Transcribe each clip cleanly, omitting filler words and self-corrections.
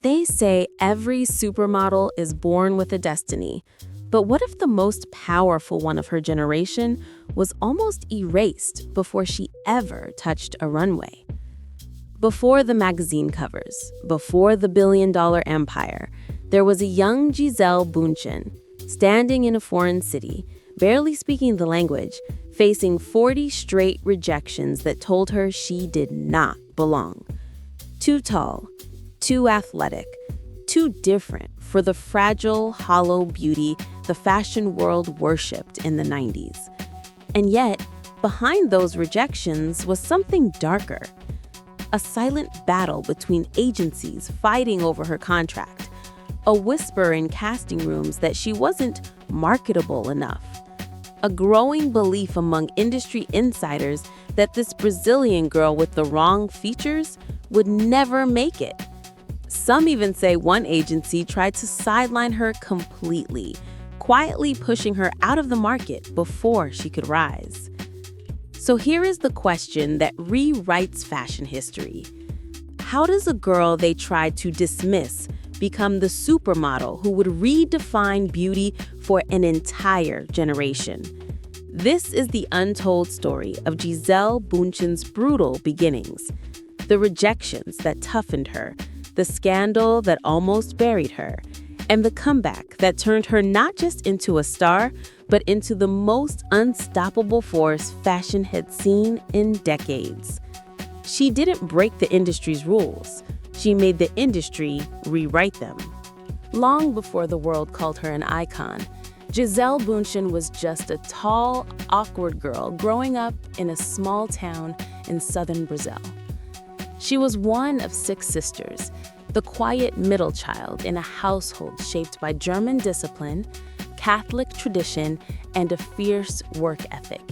They say every supermodel is born with a destiny, but what if the most powerful one of her generation was almost erased before she ever touched a runway? Before the magazine covers, before the billion-dollar empire, there was a young Gisele Bündchen, standing in a foreign city, barely speaking the language, facing 40 straight rejections that told her she did not belong. Too tall, too athletic, too different for the fragile, hollow beauty the fashion world worshipped in the 90s. And yet, behind those rejections was something darker. A silent battle between agencies fighting over her contract. A whisper in casting rooms that she wasn't marketable enough. A growing belief among industry insiders that this Brazilian girl with the wrong features would never make it. Some even say one agency tried to sideline her completely, quietly pushing her out of the market before she could rise. So here is the question that rewrites fashion history. How does a girl they tried to dismiss become the supermodel who would redefine beauty for an entire generation? This is the untold story of Gisele Bündchen's brutal beginnings, the rejections that toughened her, the scandal that almost buried her, and the comeback that turned her not just into a star, but into the most unstoppable force fashion had seen in decades. She didn't break the industry's rules. She made the industry rewrite them. Long before the world called her an icon, Gisele Bündchen was just a tall, awkward girl growing up in a small town in southern Brazil. She was one of 6 sisters, the quiet middle child in a household shaped by German discipline, Catholic tradition, and a fierce work ethic.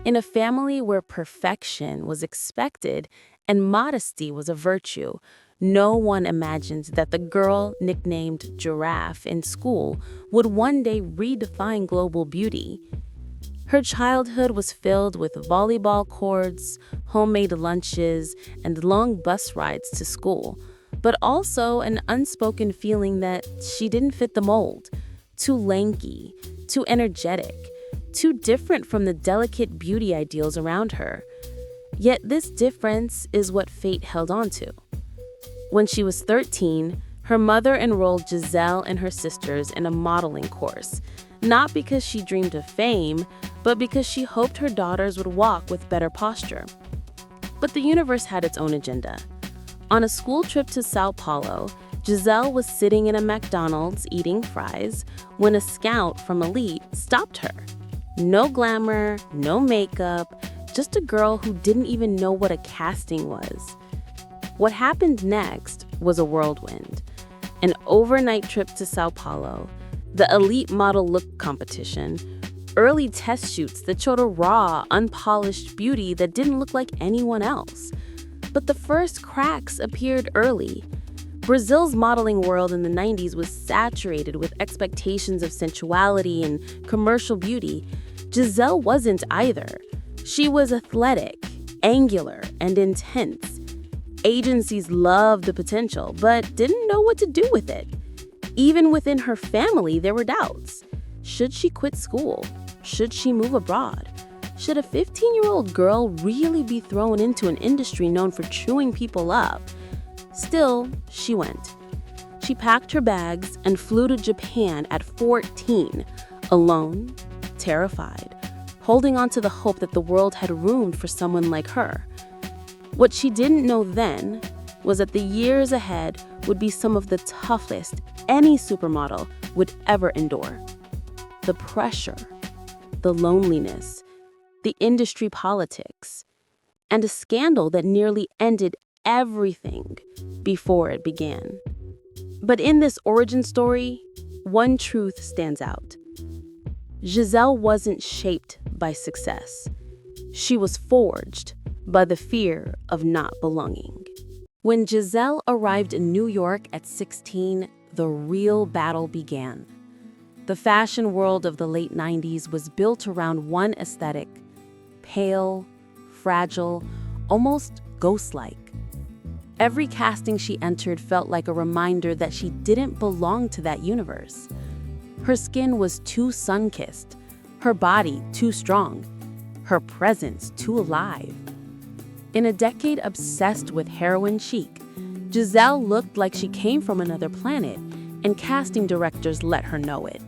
In a family where perfection was expected and modesty was a virtue, no one imagined that the girl nicknamed Giraffe in school would one day redefine global beauty. Her childhood was filled with volleyball courts, homemade lunches, and long bus rides to school, but also an unspoken feeling that she didn't fit the mold. Too lanky, too energetic, too different from the delicate beauty ideals around her. Yet this difference is what fate held on to. When she was 13, her mother enrolled Gisele and her sisters in a modeling course, not because she dreamed of fame, but because she hoped her daughters would walk with better posture. But the universe had its own agenda. On a school trip to Sao Paulo, Gisele was sitting in a McDonald's eating fries when a scout from Elite stopped her. No glamour, no makeup, just a girl who didn't even know what a casting was. What happened next was a whirlwind. An overnight trip to Sao Paulo, the Elite model look competition, early test shoots that showed a raw, unpolished beauty that didn't look like anyone else. But the first cracks appeared early. Brazil's modeling world in the 90s was saturated with expectations of sensuality and commercial beauty. Gisele wasn't either. She was athletic, angular, and intense. Agencies loved the potential, but didn't know what to do with it. Even within her family, there were doubts. Should she quit school? Should she move abroad? Should a 15-year-old girl really be thrown into an industry known for chewing people up? Still, she went. She packed her bags and flew to Japan at 14, alone, terrified, holding on to the hope that the world had room for someone like her. What she didn't know then was that the years ahead would be some of the toughest any supermodel would ever endure. The pressure, the loneliness, the industry politics, and a scandal that nearly ended everything before it began. But in this origin story, one truth stands out. Gisele wasn't shaped by success. She was forged by the fear of not belonging. When Gisele arrived in New York at 16, the real battle began. The fashion world of the late 90s was built around one aesthetic: pale, fragile, almost ghost-like. Every casting she entered felt like a reminder that she didn't belong to that universe. Her skin was too sun-kissed, her body too strong, her presence too alive. In a decade obsessed with heroin chic, Gisele looked like she came from another planet, and casting directors let her know it.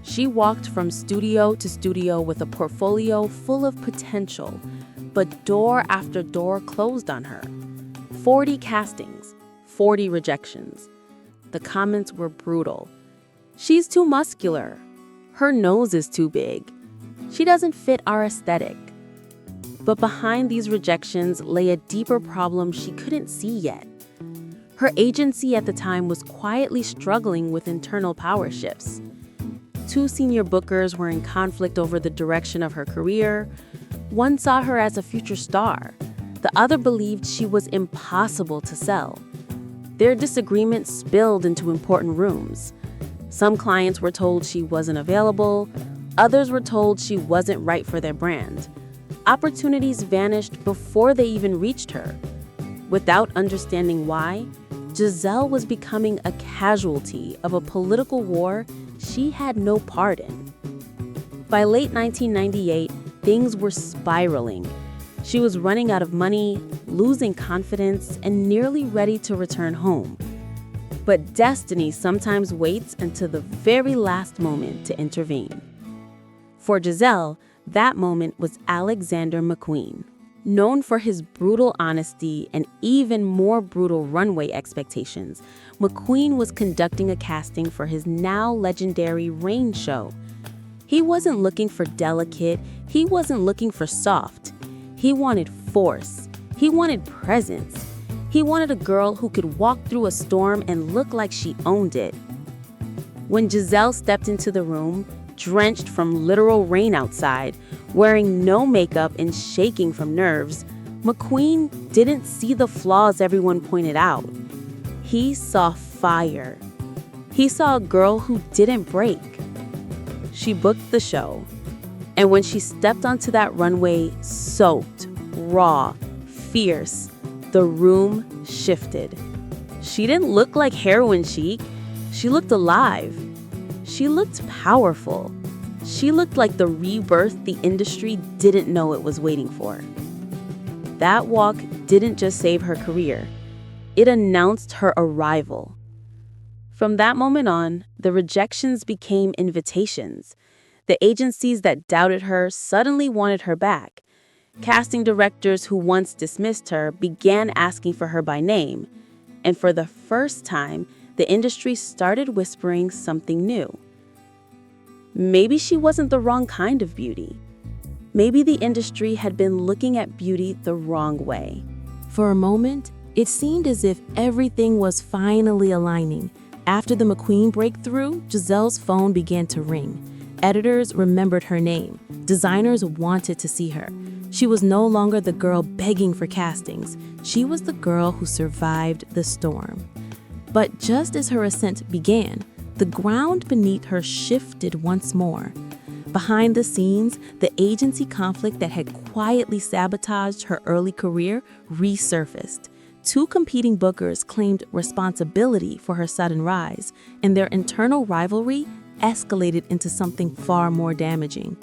She walked from studio to studio with a portfolio full of potential, but door after door closed on her. 40 castings, 40 rejections. The comments were brutal. She's too muscular. Her nose is too big. She doesn't fit our aesthetic. But behind these rejections lay a deeper problem she couldn't see yet. Her agency at the time was quietly struggling with internal power shifts. 2 senior bookers were in conflict over the direction of her career. One saw her as a future star. The other believed she was impossible to sell. Their disagreements spilled into important rooms. Some clients were told she wasn't available. Others were told she wasn't right for their brand. Opportunities vanished before they even reached her. Without understanding why, Gisele was becoming a casualty of a political war she had no part in. By late 1998, things were spiraling. She was running out of money, losing confidence, and nearly ready to return home. But destiny sometimes waits until the very last moment to intervene. For Gisele, that moment was Alexander McQueen. Known for his brutal honesty and even more brutal runway expectations, McQueen was conducting a casting for his now legendary Rain show. He wasn't looking for delicate, he wasn't looking for soft. He wanted force, he wanted presence. He wanted a girl who could walk through a storm and look like she owned it. When Gisele stepped into the room, drenched from literal rain outside, wearing no makeup and shaking from nerves, McQueen didn't see the flaws everyone pointed out. He saw fire. He saw a girl who didn't break. She booked the show, and when she stepped onto that runway, soaked, raw, fierce, the room shifted. She didn't look like heroin chic. She looked alive. She looked powerful. She looked like the rebirth the industry didn't know it was waiting for. That walk didn't just save her career. It announced her arrival. From that moment on, the rejections became invitations. The agencies that doubted her suddenly wanted her back. Casting directors who once dismissed her began asking for her by name. And for the first time, the industry started whispering something new. Maybe she wasn't the wrong kind of beauty. Maybe the industry had been looking at beauty the wrong way. For a moment, it seemed as if everything was finally aligning. After the McQueen breakthrough, Gisele's phone began to ring. Editors remembered her name. Designers wanted to see her. She was no longer the girl begging for castings. She was the girl who survived the storm. But just as her ascent began, the ground beneath her shifted once more. Behind the scenes, the agency conflict that had quietly sabotaged her early career resurfaced. 2 competing bookers claimed responsibility for her sudden rise, and their internal rivalry escalated into something far more damaging.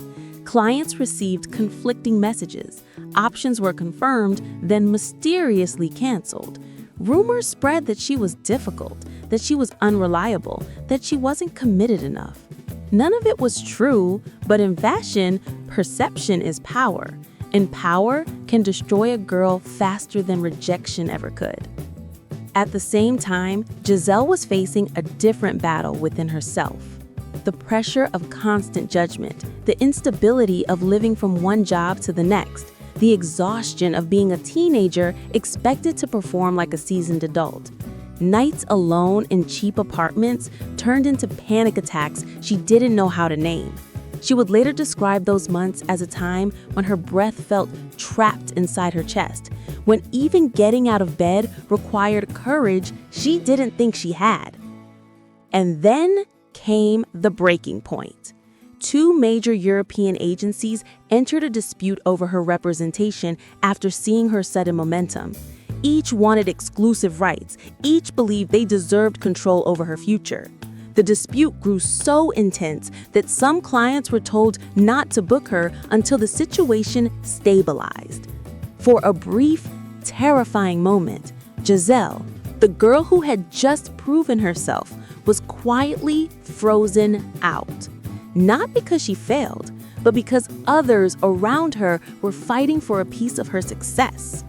Clients received conflicting messages. Options were confirmed, then mysteriously canceled. Rumors spread that she was difficult, that she was unreliable, that she wasn't committed enough. None of it was true, but in fashion, perception is power, and power can destroy a girl faster than rejection ever could. At the same time, Gisele was facing a different battle within herself. The pressure of constant judgment, the instability of living from one job to the next, the exhaustion of being a teenager expected to perform like a seasoned adult. Nights alone in cheap apartments turned into panic attacks she didn't know how to name. She would later describe those months as a time when her breath felt trapped inside her chest, when even getting out of bed required courage she didn't think she had. And then came the breaking point. 2 major European agencies entered a dispute over her representation after seeing her sudden momentum. Each wanted exclusive rights. Each believed they deserved control over her future. The dispute grew so intense that some clients were told not to book her until the situation stabilized. For a brief, terrifying moment, Gisele, the girl who had just proven herself, was quietly frozen out. Not because she failed, but because others around her were fighting for a piece of her success.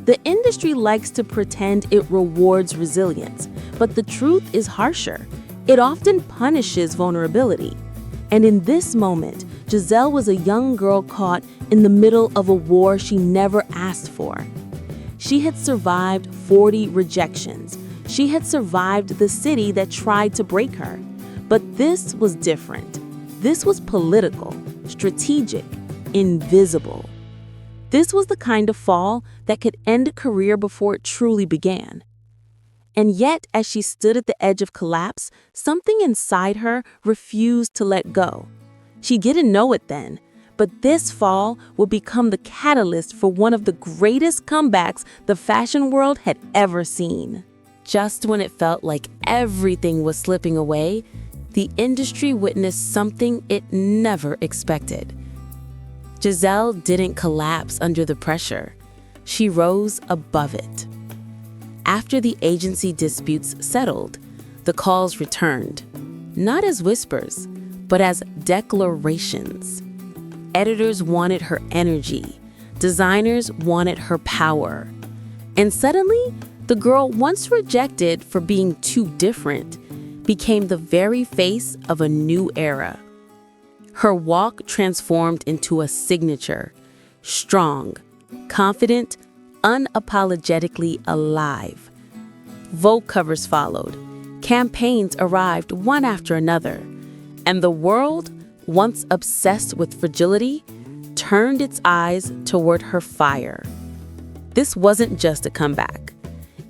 The industry likes to pretend it rewards resilience, but the truth is harsher. It often punishes vulnerability. And in this moment, Gisele was a young girl caught in the middle of a war she never asked for. She had survived 40 rejections. She had survived the city that tried to break her. But this was different. This was political, strategic, invisible. This was the kind of fall that could end a career before it truly began. And yet, as she stood at the edge of collapse, something inside her refused to let go. She didn't know it then, but this fall would become the catalyst for one of the greatest comebacks the fashion world had ever seen. Just when it felt like everything was slipping away, the industry witnessed something it never expected. Gisele didn't collapse under the pressure. She rose above it. After the agency disputes settled, the calls returned, not as whispers, but as declarations. Editors wanted her energy. Designers wanted her power. And suddenly, the girl once rejected for being too different became the very face of a new era. Her walk transformed into a signature, strong, confident, unapologetically alive. Vogue covers followed. Campaigns arrived one after another. And the world, once obsessed with fragility, turned its eyes toward her fire. This wasn't just a comeback.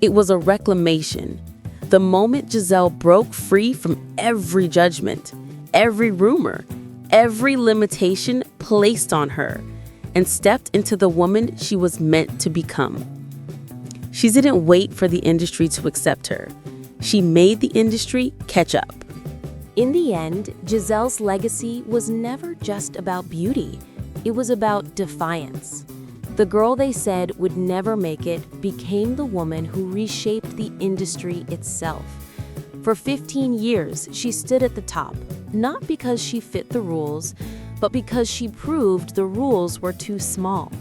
It was a reclamation. The moment Gisele broke free from every judgment, every rumor, every limitation placed on her, and stepped into the woman she was meant to become. She didn't wait for the industry to accept her. She made the industry catch up. In the end, Gisele's legacy was never just about beauty. It was about defiance. The girl they said would never make it became the woman who reshaped the industry itself. For 15 years, she stood at the top, not because she fit the rules, but because she proved the rules were too small.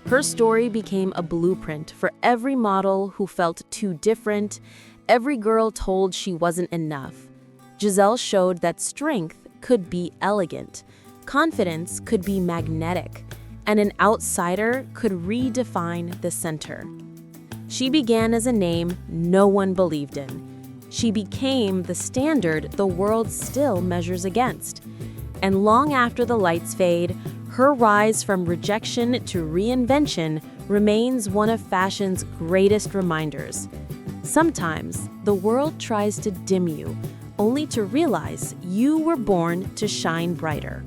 Her story became a blueprint for every model who felt too different, every girl told she wasn't enough. Gisele showed that strength could be elegant, confidence could be magnetic, and an outsider could redefine the center. She began as a name no one believed in. She became the standard the world still measures against. And long after the lights fade, her rise from rejection to reinvention remains one of fashion's greatest reminders. Sometimes the world tries to dim you, only to realize you were born to shine brighter.